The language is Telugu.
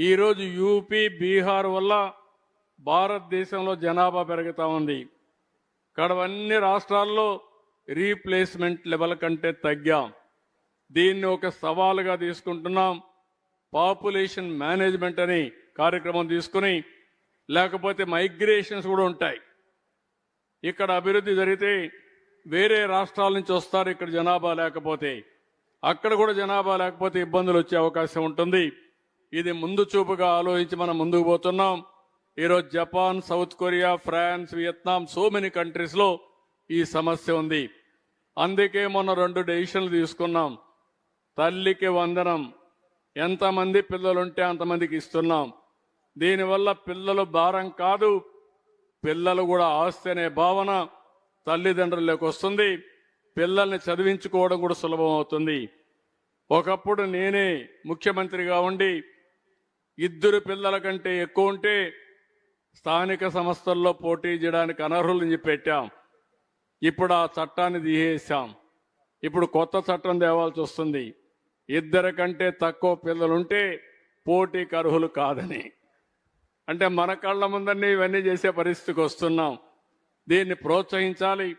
ఈరోజు యూపీ బీహార్ వల్ల భారతదేశంలో జనాభా పెరుగుతూ ఉంది. ఇక్కడ అన్ని రాష్ట్రాల్లో రీప్లేస్మెంట్ లెవెల్ కంటే తగ్గాం. దీన్ని ఒక సవాలుగా తీసుకుంటున్నాం. పాపులేషన్ మేనేజ్మెంట్ అని కార్యక్రమం తీసుకుని, లేకపోతే మైగ్రేషన్స్ కూడా ఉంటాయి. ఇక్కడ అభివృద్ధి జరిగితే వేరే రాష్ట్రాల నుంచి వస్తారు. ఇక్కడ జనాభా లేకపోతే అక్కడ కూడా జనాభా లేకపోతే ఇబ్బందులు వచ్చే అవకాశం ఉంటుంది. ఇది ముందు చూపుగా ఆలోచించి మనం ముందుకు పోతున్నాం. ఈరోజు Japan, South Korea, France, Vietnam, so many కంట్రీస్లో ఈ సమస్య ఉంది. అందుకే మొన్న 2 డెసిషన్లు తీసుకున్నాం. తల్లికి వందనం, ఎంతమంది పిల్లలుంటే అంతమందికి ఇస్తున్నాం. దీనివల్ల పిల్లలు భారం కాదు, పిల్లలు కూడా ఆస్తి అనే భావన తల్లిదండ్రులకు వస్తుంది. పిల్లల్ని చదివించుకోవడం కూడా సులభం అవుతుంది. ఒకప్పుడు నేనే ముఖ్యమంత్రిగా ఉండి 2 పిల్లల కంటే ఎక్కువ ఉంటే స్థానిక సంస్థల్లో పోటీ చేయడానికి అనర్హులని పెట్టాం. ఇప్పుడు ఆ చట్టాన్ని తీసేసాం. ఇప్పుడు కొత్త చట్టం తేవాల్సి వస్తుంది. 2 కంటే తక్కువ పిల్లలుంటే పోటీకి అర్హులు కాదని. అంటే మన కళ్ళ ముందన్నీ ఇవన్నీ చేసే పరిస్థితికి వస్తున్నాం. దీన్ని ప్రోత్సహించాలి.